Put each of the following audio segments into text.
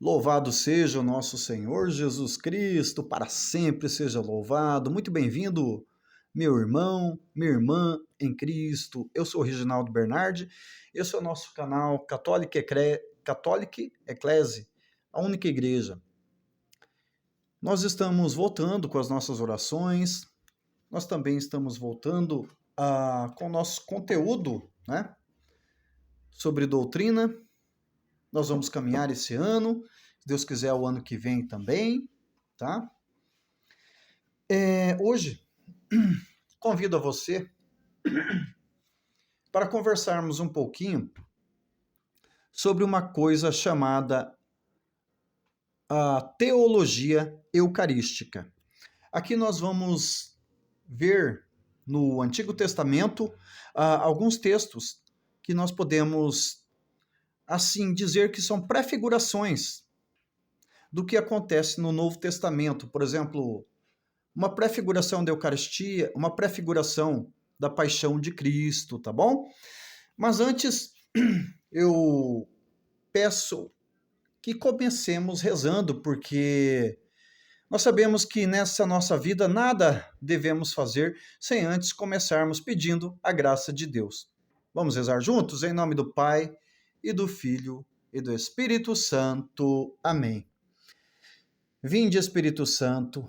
Louvado seja o nosso Senhor Jesus Cristo, para sempre seja louvado. Muito bem-vindo, meu irmão, minha irmã em Cristo. Eu sou o Reginaldo Bernardi, esse é o nosso canal Catholic Ecclesi, a única igreja. Nós estamos voltando com as nossas orações, nós também estamos voltando com o nosso conteúdo, né, sobre doutrina. Nós vamos caminhar esse ano, se Deus quiser, o ano que vem também, tá? Hoje, convido a você para conversarmos um pouquinho sobre uma coisa chamada a teologia eucarística. Aqui nós vamos ver no Antigo Testamento alguns textos que nós podemos, assim, dizer que são prefigurações do que acontece no Novo Testamento. Por exemplo, uma prefiguração da Eucaristia, uma prefiguração da paixão de Cristo, tá bom? Mas antes, eu peço que comecemos rezando, porque nós sabemos que nessa nossa vida nada devemos fazer sem antes começarmos pedindo a graça de Deus. Vamos rezar juntos? Em nome do Pai, e do Filho, e do Espírito Santo. Amém. Vinde, Espírito Santo,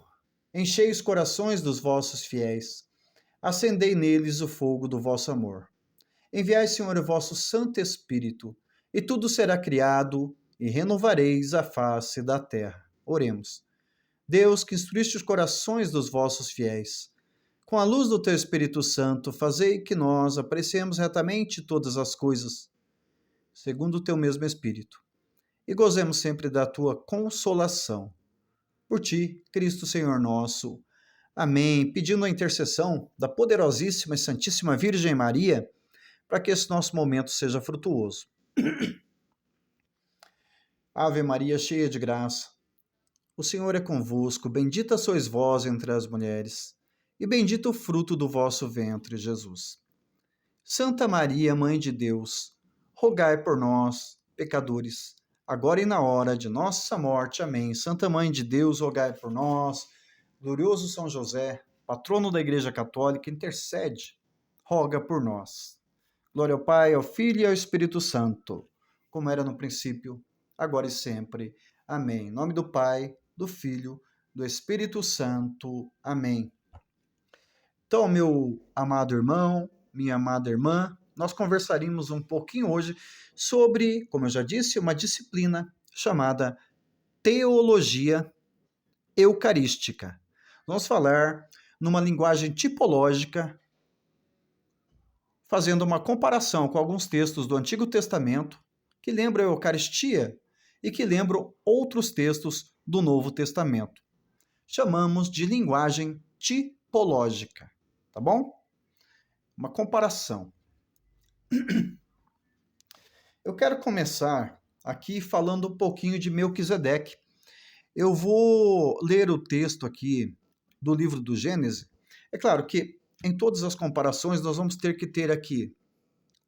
enchei os corações dos vossos fiéis, acendei neles o fogo do vosso amor. Enviai, Senhor, o vosso Santo Espírito, e tudo será criado, e renovareis a face da terra. Oremos. Deus, que instruíste os corações dos vossos fiéis, com a luz do teu Espírito Santo, fazei que nós apreciemos retamente todas as coisas, segundo o teu mesmo Espírito, e gozemos sempre da tua consolação. Por ti, Cristo Senhor nosso. Amém. Pedindo a intercessão da poderosíssima e santíssima Virgem Maria, para que esse nosso momento seja frutuoso. Ave Maria, cheia de graça, o Senhor é convosco, bendita sois vós entre as mulheres, e bendito o fruto do vosso ventre, Jesus. Santa Maria, Mãe de Deus, rogai por nós, pecadores, agora e na hora de nossa morte. Amém. Santa Mãe de Deus, rogai por nós. Glorioso São José, patrono da Igreja Católica, intercede, roga por nós. Glória ao Pai, ao Filho e ao Espírito Santo, como era no princípio, agora e sempre. Amém. Em nome do Pai, do Filho, do Espírito Santo. Amém. Então, meu amado irmão, minha amada irmã, nós conversaríamos um pouquinho hoje sobre, como eu já disse, uma disciplina chamada teologia eucarística. Vamos falar numa linguagem tipológica, fazendo uma comparação com alguns textos do Antigo Testamento que lembram a Eucaristia e que lembram outros textos do Novo Testamento. Chamamos de linguagem tipológica, tá bom? Uma comparação. Eu quero começar aqui falando um pouquinho de Melquisedeque. Eu vou ler o texto aqui do livro do Gênesis. É claro que em todas as comparações nós vamos ter que ter aqui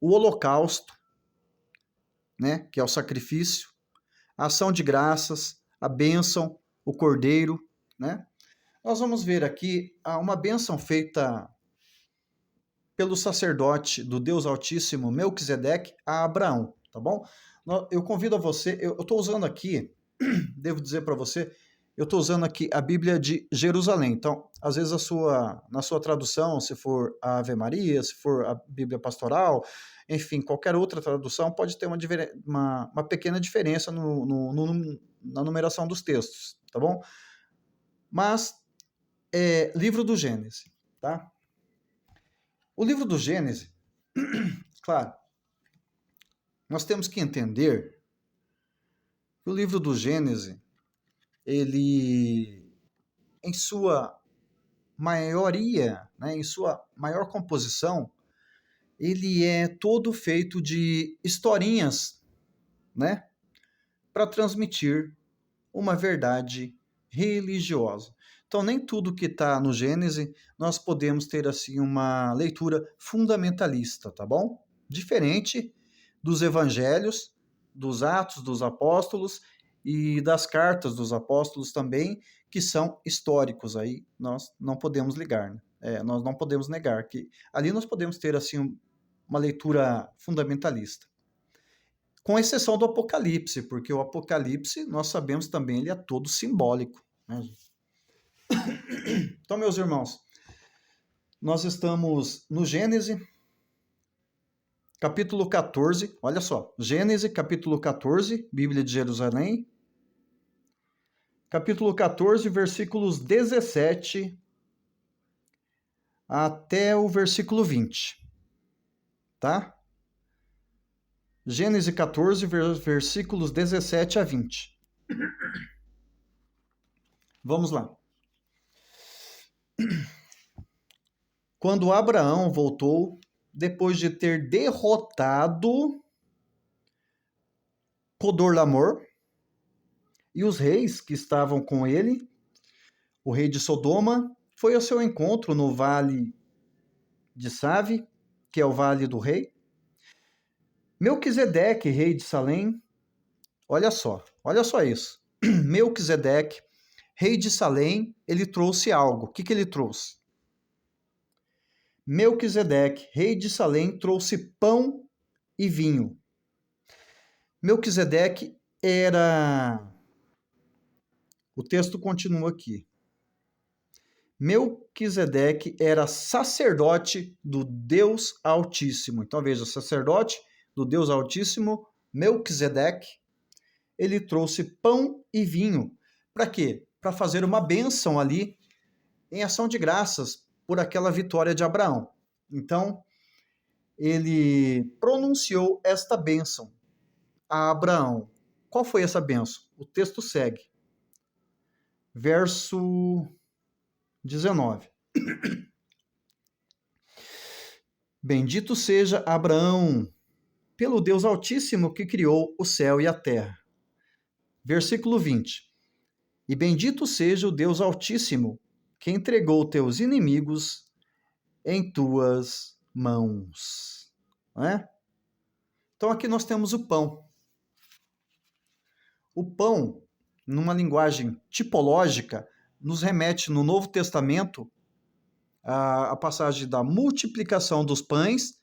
o holocausto, né, que é o sacrifício, a ação de graças, a bênção, o cordeiro, né? Nós vamos ver aqui uma bênção feita pelo sacerdote do Deus Altíssimo Melquisedeque a Abraão, tá bom? Eu convido a você, eu estou usando aqui, devo dizer para você, eu estou usando aqui a Bíblia de Jerusalém. Então, às vezes na sua tradução, se for a Ave Maria, se for a Bíblia Pastoral, enfim, qualquer outra tradução pode ter uma pequena diferença na numeração dos textos, tá bom? Mas, livro do Gênesis, tá? O livro do Gênesis, claro, nós temos que entender que o livro do Gênesis, ele, em sua maioria, né, em sua maior composição, ele é todo feito de historinhas, né, para transmitir uma verdade religiosa. Então, nem tudo que está no Gênesis nós podemos ter assim uma leitura fundamentalista, tá bom? Diferente dos evangelhos, dos Atos dos Apóstolos e das cartas dos apóstolos também, que são históricos. Aí nós não podemos ligar, né? Nós não podemos negar que ali nós podemos ter assim uma leitura fundamentalista. Com exceção do Apocalipse, porque o Apocalipse, nós sabemos também, ele é todo simbólico, né? Então, meus irmãos, nós estamos no Gênesis, capítulo 14, olha só, Gênesis, capítulo 14, Bíblia de Jerusalém, capítulo 14, versículos 17 até o versículo 20, tá? Gênesis 14, versículos 17 a 20. Vamos lá. Quando Abraão voltou, depois de ter derrotado Codorlamor e os reis que estavam com ele, o rei de Sodoma foi ao seu encontro no vale de Save, que é o vale do rei. Melquisedeque, rei de Salém, olha só isso. Melquisedeque, rei de Salém, ele trouxe algo. O que ele trouxe? Melquisedeque, rei de Salém, trouxe pão e vinho. Melquisedeque era... O texto continua aqui. Melquisedeque era sacerdote do Deus Altíssimo. Então veja, sacerdote do Deus Altíssimo, Melquisedeque, ele trouxe pão e vinho. Para quê? Para fazer uma bênção ali em ação de graças por aquela vitória de Abraão. Então, ele pronunciou esta bênção a Abraão. Qual foi essa bênção? O texto segue. Verso 19. Bendito seja Abraão, pelo Deus Altíssimo que criou o céu e a terra. Versículo 20. E bendito seja o Deus Altíssimo, que entregou teus inimigos em tuas mãos. Não é? Então aqui nós temos o pão. O pão, numa linguagem tipológica, nos remete no Novo Testamento a passagem da multiplicação dos pães,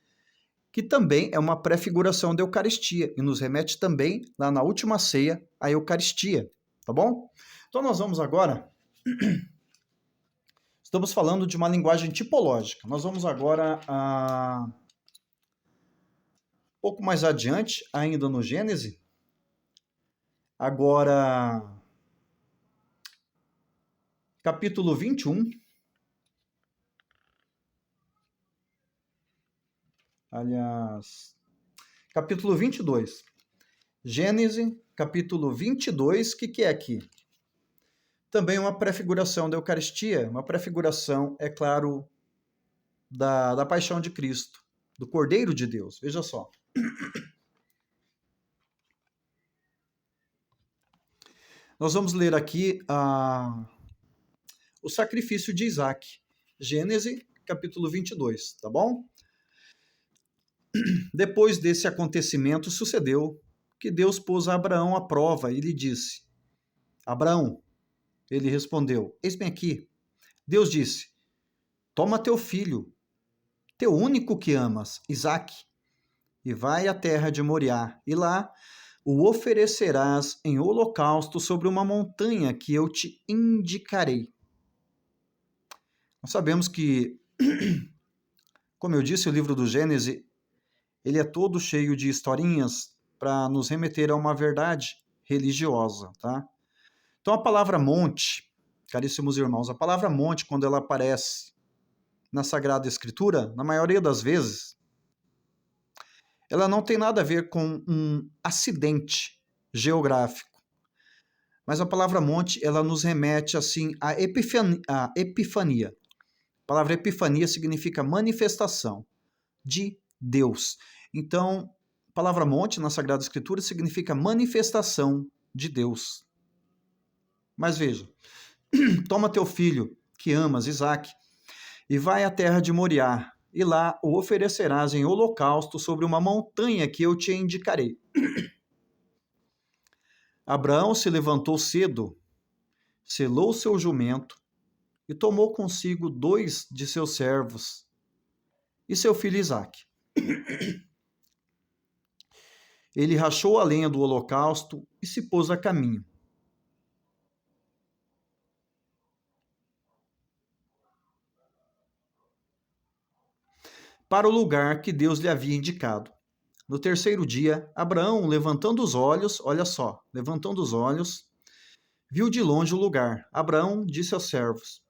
que também é uma prefiguração da Eucaristia, e nos remete também, lá na última ceia, à Eucaristia, tá bom? Então nós vamos agora, estamos falando de uma linguagem tipológica, nós vamos agora, um pouco mais adiante, ainda no Gênesis, agora, capítulo 21, aliás, capítulo 22. Gênesis, capítulo 22, o que é aqui? Também uma prefiguração da Eucaristia, uma prefiguração, é claro, da paixão de Cristo, do Cordeiro de Deus. Veja só. Nós vamos ler aqui o sacrifício de Isaac. Gênesis, capítulo 22, tá bom? Depois desse acontecimento, sucedeu que Deus pôs a Abraão à prova e lhe disse: Abraão, ele respondeu: eis-me aqui. Deus disse: toma teu filho, teu único que amas, Isaque, e vai à terra de Moriá, e lá o oferecerás em holocausto sobre uma montanha que eu te indicarei. Nós sabemos que, como eu disse, o livro do Gênesis, ele é todo cheio de historinhas para nos remeter a uma verdade religiosa, tá? Então a palavra monte, caríssimos irmãos, a palavra monte, quando ela aparece na Sagrada Escritura, na maioria das vezes, ela não tem nada a ver com um acidente geográfico. Mas a palavra monte, ela nos remete, assim, à epifania. A palavra epifania significa manifestação de Deus. Então, a palavra monte na Sagrada Escritura significa manifestação de Deus. Mas veja, toma teu filho, que amas, Isaque, e vai à terra de Moriá, e lá o oferecerás em holocausto sobre uma montanha que eu te indicarei. Abraão se levantou cedo, selou seu jumento e tomou consigo 2 de seus servos e seu filho Isaque. Ele rachou a lenha do holocausto e se pôs a caminho. Para o lugar que Deus lhe havia indicado. No terceiro dia, Abraão, levantando os olhos, olha só, levantando os olhos, viu de longe o lugar. Abraão disse aos servos: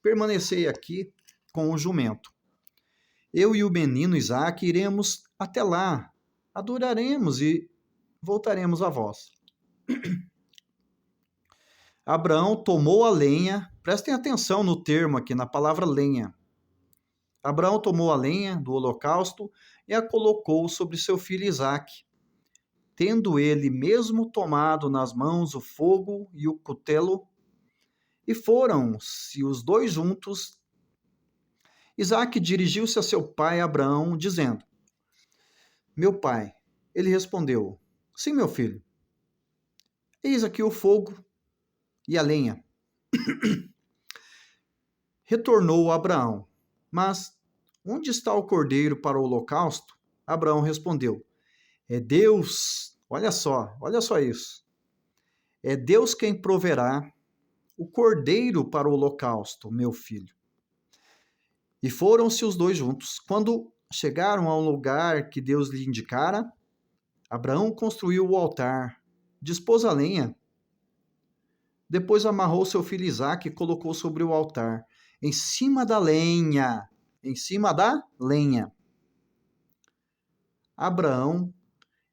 Permanecei aqui com o jumento. Eu e o menino Isaque iremos até lá, adoraremos e voltaremos a vós. Abraão tomou a lenha, prestem atenção no termo aqui, na palavra lenha. Abraão tomou a lenha do holocausto e a colocou sobre seu filho Isaque. Tendo ele mesmo tomado nas mãos o fogo e o cutelo, e foram-se os 2 juntos. Isaque dirigiu-se a seu pai Abraão, dizendo: Meu pai. Ele respondeu: Sim, meu filho. Eis aqui o fogo e a lenha. Retornou Abraão: Mas onde está o cordeiro para o holocausto? Abraão respondeu: É Deus, olha só isso. É Deus quem proverá o cordeiro para o holocausto, meu filho. E foram-se os 2 juntos. Quando chegaram ao lugar que Deus lhe indicara, Abraão construiu o altar, dispôs a lenha, depois amarrou seu filho Isaque e colocou sobre o altar, em cima da lenha. Abraão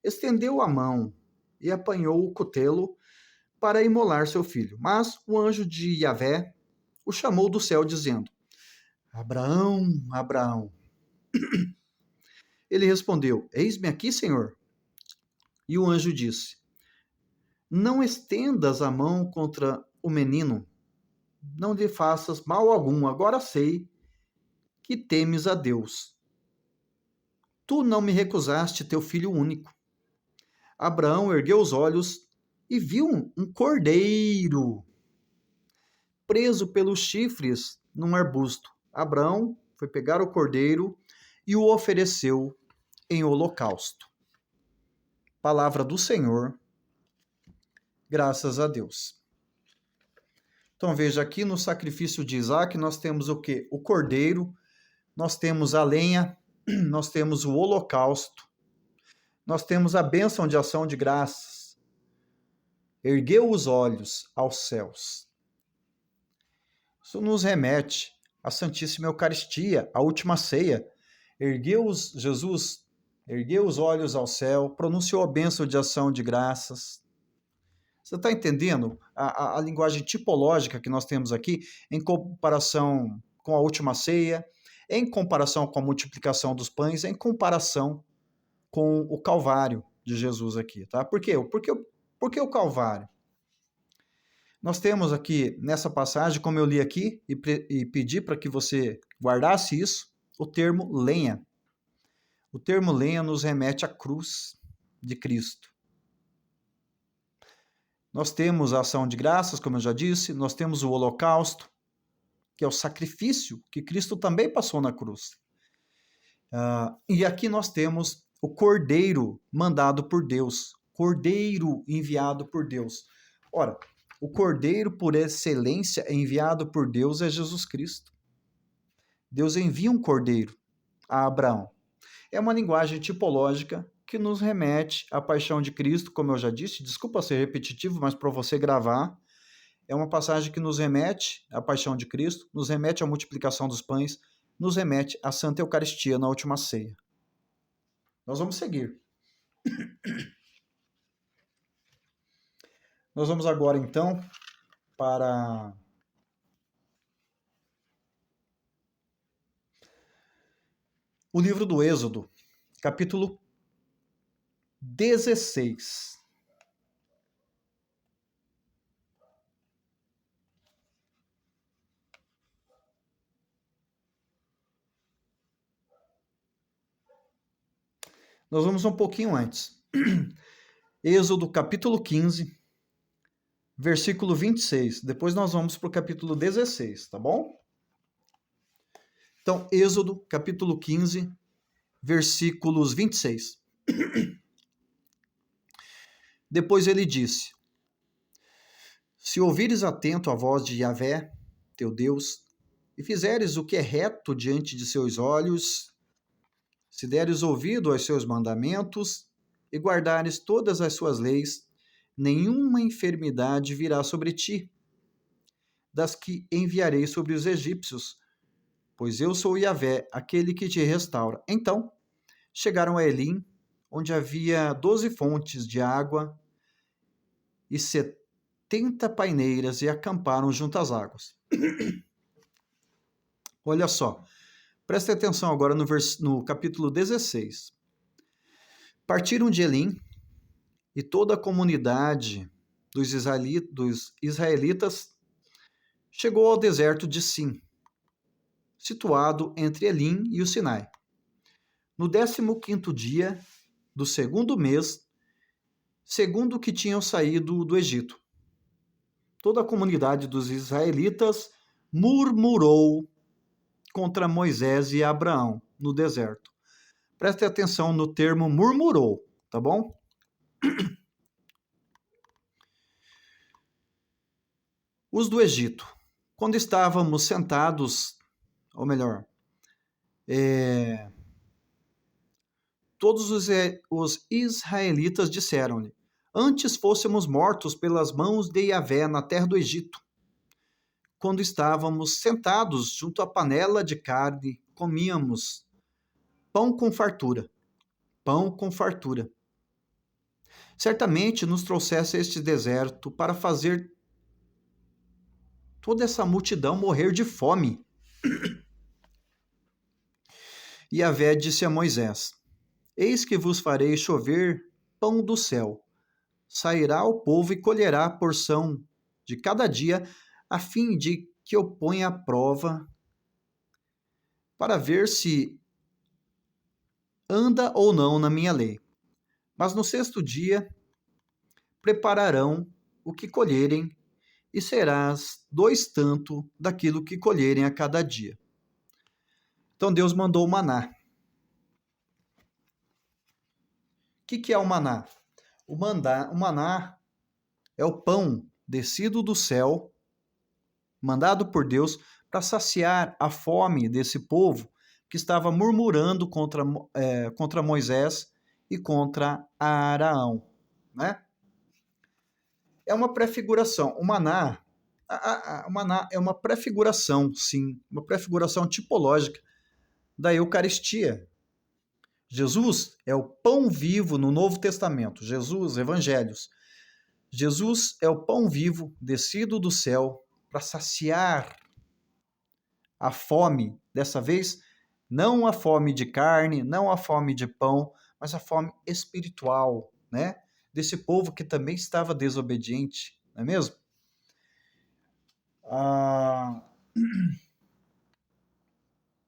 estendeu a mão e apanhou o cutelo para imolar seu filho. Mas o anjo de Yahvé o chamou do céu, dizendo: Abraão, Abraão. Ele respondeu: Eis-me aqui, Senhor. E o anjo disse: Não estendas a mão contra o menino, não lhe faças mal algum. Agora sei que temes a Deus. Tu não me recusaste teu filho único. Abraão ergueu os olhos e viu um cordeiro preso pelos chifres num arbusto. Abraão foi pegar o cordeiro e o ofereceu em holocausto. Palavra do Senhor, graças a Deus. Então veja, aqui no sacrifício de Isaque nós temos o quê? O cordeiro, nós temos a lenha, nós temos o holocausto, nós temos a bênção de ação de graças. Ergueu os olhos aos céus. Isso nos remete à Santíssima Eucaristia, à última ceia. Jesus ergueu os olhos ao céu, pronunciou a bênção de ação de graças. Você está entendendo a linguagem tipológica que nós temos aqui em comparação com a última ceia, em comparação com a multiplicação dos pães, em comparação com o Calvário de Jesus aqui, tá? Por quê? Por que o Calvário? Nós temos aqui nessa passagem, como eu li aqui e pedi para que você guardasse isso, o termo lenha. O termo lenha nos remete à cruz de Cristo. Nós temos a ação de graças, como eu já disse, nós temos o holocausto, que é o sacrifício que Cristo também passou na cruz. E aqui nós temos o cordeiro mandado por Deus, cordeiro enviado por Deus. Ora, o cordeiro por excelência enviado por Deus é Jesus Cristo. Deus envia um cordeiro a Abraão. É uma linguagem tipológica que nos remete à paixão de Cristo, como eu já disse, desculpa ser repetitivo, mas para você gravar, é uma passagem que nos remete à paixão de Cristo, nos remete à multiplicação dos pães, nos remete à Santa Eucaristia na última ceia. Nós vamos seguir. Nós vamos agora, então, para o livro do Êxodo, capítulo 16. Nós vamos um pouquinho antes. Êxodo capítulo 15, versículo 26. Depois nós vamos para o capítulo 16, tá bom? Então, Êxodo capítulo 15, versículos 26. Depois ele disse: Se ouvires atento a voz de Yahvé, teu Deus, e fizeres o que é reto diante de seus olhos, se deres ouvido aos seus mandamentos e guardares todas as suas leis, nenhuma enfermidade virá sobre ti, das que enviarei sobre os egípcios, pois eu sou Yahvé, aquele que te restaura. Então, chegaram a Elim, onde havia 12 fontes de água e 70 paineiras, e acamparam junto às águas. Olha só, preste atenção agora no capítulo 16. Partiram de Elim, e toda a comunidade dos israelitas chegou ao deserto de Sim, situado entre Elim e o Sinai. No 15º dia do segundo mês, segundo que tinham saído do Egito. Toda a comunidade dos israelitas murmurou contra Moisés e Abraão no deserto. Preste atenção no termo murmurou, tá bom? Os do Egito. Quando estávamos sentados, ou melhor, todos os israelitas disseram-lhe: Antes fôssemos mortos pelas mãos de Yahvé na terra do Egito. Quando estávamos sentados junto à panela de carne, comíamos pão com fartura. Pão com fartura. Certamente nos trouxesse este deserto para fazer toda essa multidão morrer de fome. E Yahvé disse a Moisés: Eis que vos farei chover pão do céu. Sairá o povo e colherá a porção de cada dia, a fim de que eu ponha à prova para ver se anda ou não na minha lei. Mas no 6º dia prepararão o que colherem, e serás 2 tanto daquilo que colherem a cada dia. Então Deus mandou o maná. O que é o maná? O maná é o pão descido do céu, mandado por Deus para saciar a fome desse povo que estava murmurando contra Moisés e contra Araão, né? É uma prefiguração. O maná é uma prefiguração, sim, uma prefiguração tipológica da Eucaristia. Jesus é o pão vivo no Novo Testamento. Jesus, Evangelhos. Jesus é o pão vivo descido do céu para saciar a fome, dessa vez, não a fome de carne, não a fome de pão, mas a fome espiritual, né? Desse povo que também estava desobediente, não é mesmo?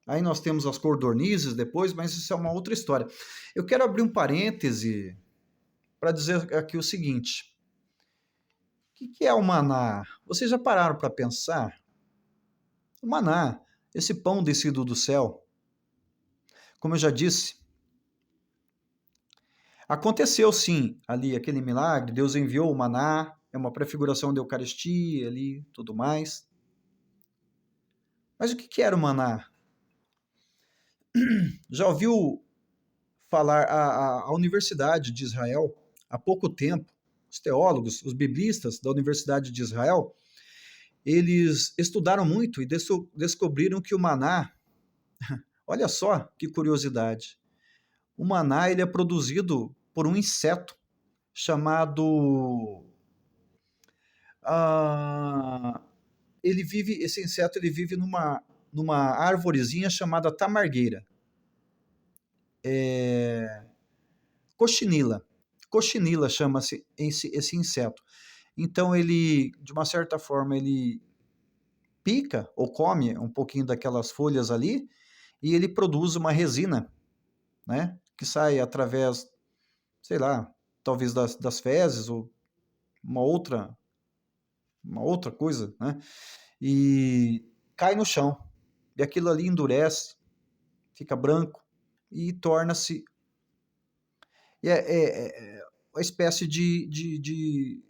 Aí nós temos as codornizes depois, mas isso é uma outra história. Eu quero abrir um parêntese para dizer aqui o seguinte. O que é o maná? Vocês já pararam para pensar? O maná, esse pão descido do céu, como eu já disse, aconteceu sim ali aquele milagre, Deus enviou o maná, é uma prefiguração da Eucaristia ali, tudo mais. Mas o que era o maná? Já ouviu falar a Universidade de Israel, há pouco tempo, os teólogos, os biblistas da Universidade de Israel, eles estudaram muito e descobriram que o maná, olha só que curiosidade, o maná ele é produzido por um inseto chamado... esse inseto ele vive numa árvorezinha chamada tamargueira. Coxinila. Coxinila chama-se esse inseto. Então ele, de uma certa forma, ele pica ou come um pouquinho daquelas folhas ali e ele produz uma resina, né? Que sai através, sei lá, talvez das fezes, ou uma outra coisa, né? E cai no chão. E aquilo ali endurece, fica branco e torna-se uma espécie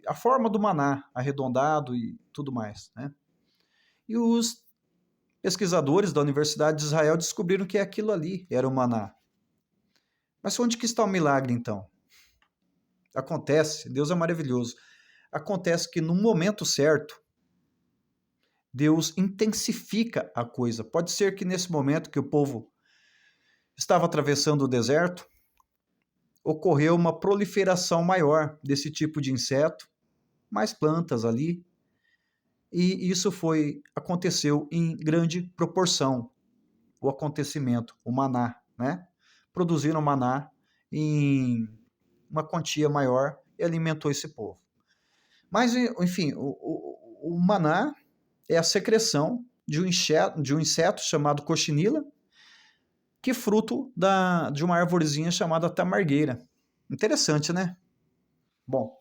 a forma do maná, arredondado e tudo mais, né? E os pesquisadores da Universidade de Israel descobriram que aquilo ali era o maná. Mas onde que está o milagre, então? Acontece, Deus é maravilhoso. Acontece que no momento certo, Deus intensifica a coisa. Pode ser que nesse momento que o povo estava atravessando o deserto, ocorreu uma proliferação maior desse tipo de inseto, mais plantas ali, e isso aconteceu em grande proporção, o acontecimento, o maná, né? Produziram maná em uma quantia maior e alimentou esse povo. Mas, enfim, o maná é a secreção de um inseto chamado cochinila, que é fruto de uma arvorezinha chamada tamargueira. Interessante, né? Bom,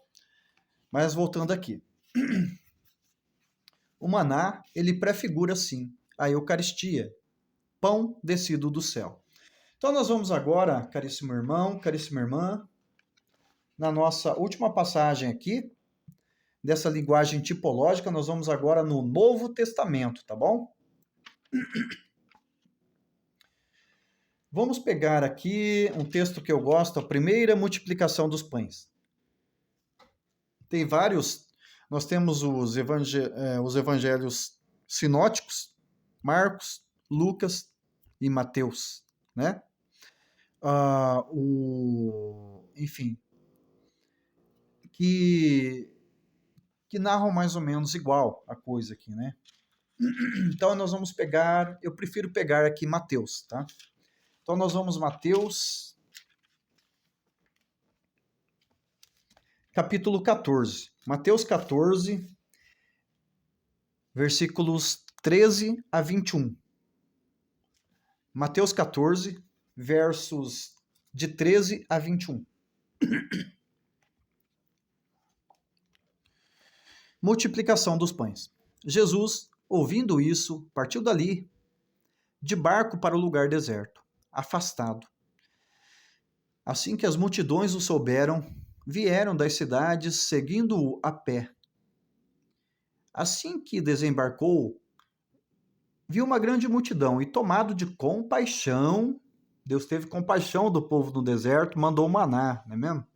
mas voltando aqui. O maná, ele prefigura, sim, a Eucaristia, pão descido do céu. Então nós vamos agora, caríssimo irmão, caríssima irmã, na nossa última passagem aqui, dessa linguagem tipológica, nós vamos agora no Novo Testamento, tá bom? Vamos pegar aqui um texto que eu gosto, a primeira multiplicação dos pães. Tem vários, nós temos os evangelhos sinóticos, Marcos, Lucas e Mateus, né? Enfim, que narram mais ou menos igual a coisa aqui, né? Então nós vamos pegar, eu prefiro pegar aqui Mateus, tá? Então nós vamos Mateus, capítulo 14. Mateus 14, versículos 13 a 21. Mateus 14, versos de 13 a 21. Multiplicação dos pães. Jesus, ouvindo isso, partiu dali, de barco para o lugar deserto, afastado. Assim que as multidões o souberam, vieram das cidades seguindo-o a pé. Assim que desembarcou, viu uma grande multidão e, tomado de compaixão, Deus teve compaixão do povo no deserto, mandou o maná, não é mesmo?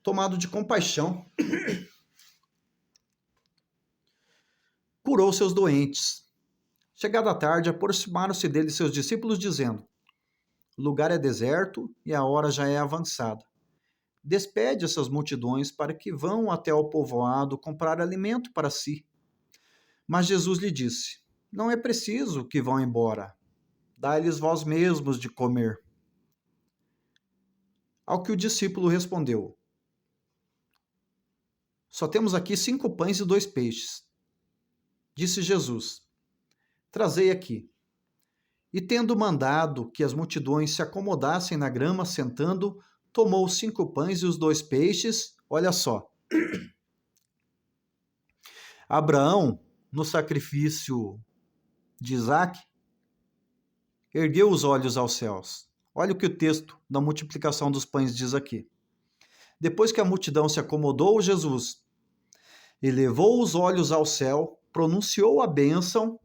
Tomado de compaixão, curou seus doentes. Chegada a tarde, aproximaram-se dele seus discípulos, dizendo: o lugar é deserto e a hora já é avançada. Despede essas multidões para que vão até ao povoado comprar alimento para si. Mas Jesus lhe disse: não é preciso que vão embora. Dai-lhes vós mesmos de comer. Ao que o discípulo respondeu: só temos aqui 5 pães e 2 peixes. Disse Jesus: trazei aqui. E tendo mandado que as multidões se acomodassem na grama sentando, tomou os 5 pães e os 2 peixes. Olha só. Abraão, no sacrifício de Isaac, ergueu os olhos aos céus. Olha o que o texto da multiplicação dos pães diz aqui. Depois que a multidão se acomodou, Jesus elevou os olhos ao céu, pronunciou a bênção.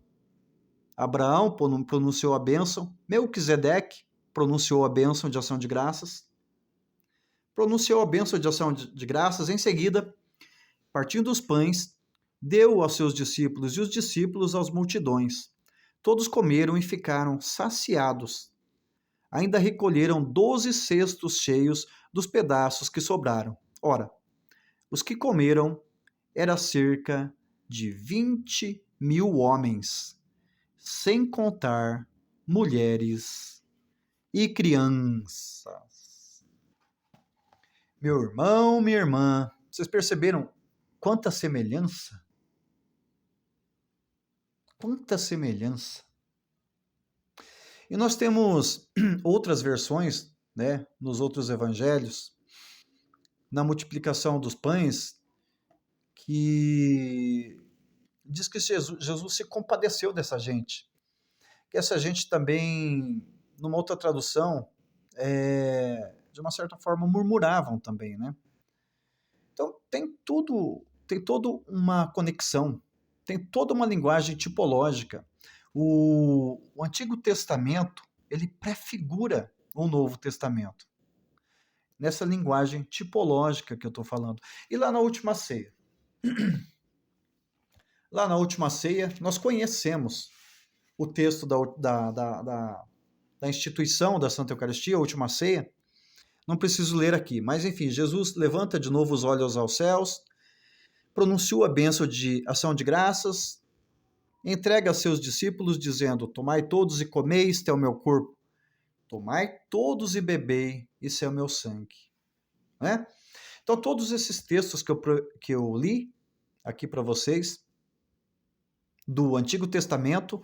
Abraão pronunciou a bênção. Melquisedeque pronunciou a bênção de ação de graças. Pronunciou a bênção de ação de graças. Em seguida, partindo os pães, deu aos seus discípulos e os discípulos às multidões. Todos comeram e ficaram saciados. Ainda recolheram 12 cestos cheios dos pedaços que sobraram. Ora, os que comeram era cerca de 20.000 homens, sem contar mulheres e crianças. Meu irmão, minha irmã, vocês perceberam quanta semelhança? Quanta semelhança. E nós temos outras versões, né, nos outros evangelhos, na multiplicação dos pães que diz que Jesus se compadeceu dessa gente. Que essa gente também, numa outra tradução, de uma certa forma murmuravam também, né? Então tem toda uma conexão, tem toda uma linguagem tipológica. O Antigo Testamento, ele prefigura o Novo Testamento, nessa linguagem tipológica que eu estou falando. E lá na última ceia? Lá na última ceia, nós conhecemos o texto da instituição da Santa Eucaristia, a última ceia. Não preciso ler aqui, mas enfim, Jesus levanta de novo os olhos aos céus, pronunciou a bênção de ação de graças, entrega a seus discípulos, dizendo: tomai todos e comei, este é o meu corpo. Tomai todos e bebei, isso é o meu sangue. Né? Então, todos esses textos que eu li aqui para vocês, do Antigo Testamento,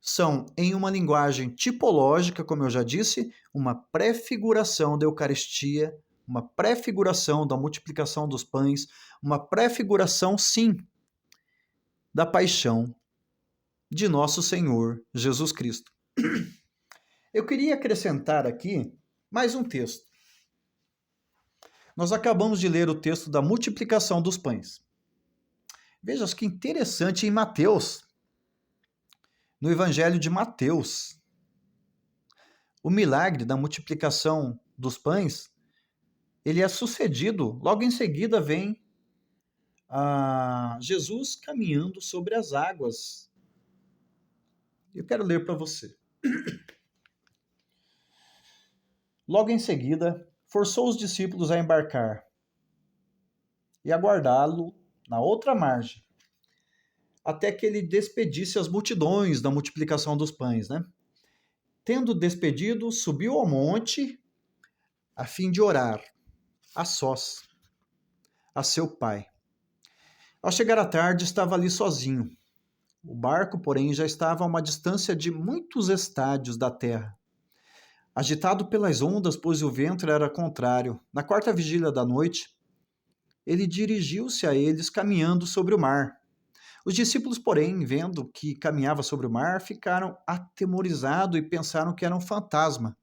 são, em uma linguagem tipológica, como eu já disse, uma prefiguração da Eucaristia, uma prefiguração da multiplicação dos pães, uma prefiguração, sim, da paixão de nosso Senhor Jesus Cristo. Eu queria acrescentar aqui mais um texto. Nós acabamos de ler o texto da multiplicação dos pães. Veja que interessante em Mateus, no Evangelho de Mateus, o milagre da multiplicação dos pães, ele é sucedido, logo em seguida vem Jesus caminhando sobre as águas. Eu quero ler para você. Logo em seguida, forçou os discípulos a embarcar e aguardá-lo na outra margem, até que ele despedisse as multidões da multiplicação dos pães, né? Tendo despedido, subiu ao monte a fim de orar, a sós, a seu pai. Ao chegar à tarde, estava ali sozinho. O barco, porém, já estava a uma distância de muitos estádios da terra. Agitado pelas ondas, pois o vento era contrário, na quarta vigília da noite, ele dirigiu-se a eles caminhando sobre o mar. Os discípulos, porém, vendo que caminhava sobre o mar, ficaram atemorizados e pensaram que era um fantasma,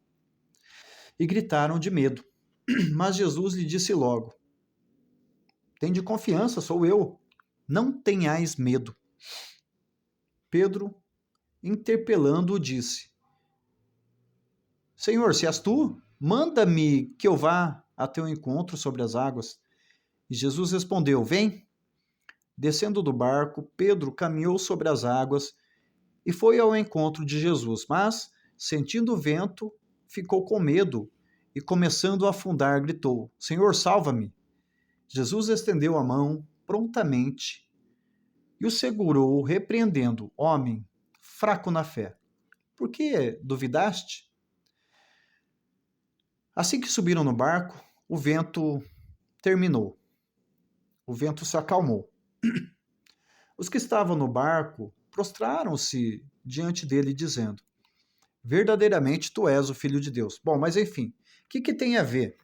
e gritaram de medo. Mas Jesus lhe disse logo: tende confiança, sou eu. Não tenhais medo. Pedro, interpelando-o, disse: Senhor, se és tu, manda-me que eu vá a teu encontro sobre as águas. E Jesus respondeu: vem. Descendo do barco, Pedro caminhou sobre as águas e foi ao encontro de Jesus, mas, sentindo o vento, ficou com medo e, começando a afundar, gritou: Senhor, salva-me! Jesus estendeu a mão prontamente e o segurou, repreendendo: Homem, fraco na fé, por que duvidaste? Assim que subiram no barco, o vento terminou. O vento se acalmou. Os que estavam no barco prostraram-se diante dele, dizendo: verdadeiramente tu és o Filho de Deus. Bom, mas enfim, o que tem a ver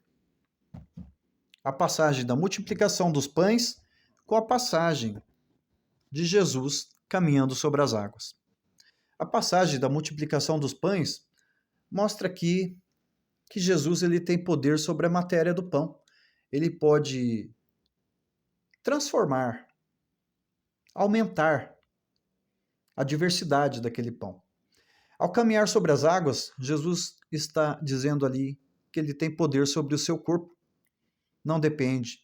a passagem da multiplicação dos pães com a passagem de Jesus caminhando sobre as águas? A passagem da multiplicação dos pães mostra aqui que Jesus ele tem poder sobre a matéria do pão. Ele pode transformar, aumentar a diversidade daquele pão. Ao caminhar sobre as águas, Jesus está dizendo ali que ele tem poder sobre o seu corpo. Não depende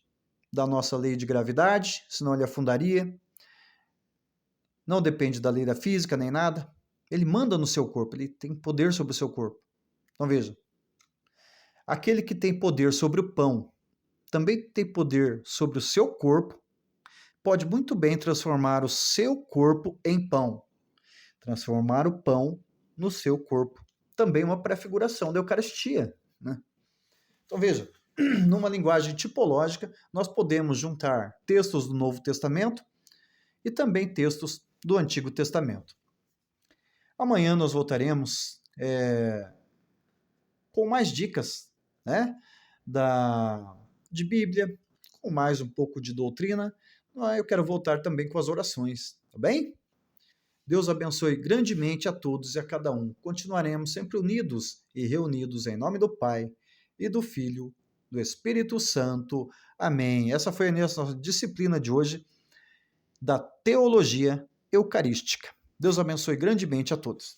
da nossa lei de gravidade, senão ele afundaria. Não depende da lei da física nem nada. Ele manda no seu corpo, ele tem poder sobre o seu corpo. Então veja, aquele que tem poder sobre o pão, também tem poder sobre o seu corpo, pode muito bem transformar o seu corpo em pão. Transformar o pão no seu corpo. Também uma prefiguração da Eucaristia. Né? Então veja, numa linguagem tipológica, nós podemos juntar textos do Novo Testamento e também textos do Antigo Testamento. Amanhã nós voltaremos com mais dicas, né, de Bíblia, com mais um pouco de doutrina. Eu quero voltar também com as orações, tá bem? Deus abençoe grandemente a todos e a cada um. Continuaremos sempre unidos e reunidos em nome do Pai e do Filho, do Espírito Santo. Amém. Essa foi a nossa disciplina de hoje da teologia eucarística. Deus abençoe grandemente a todos.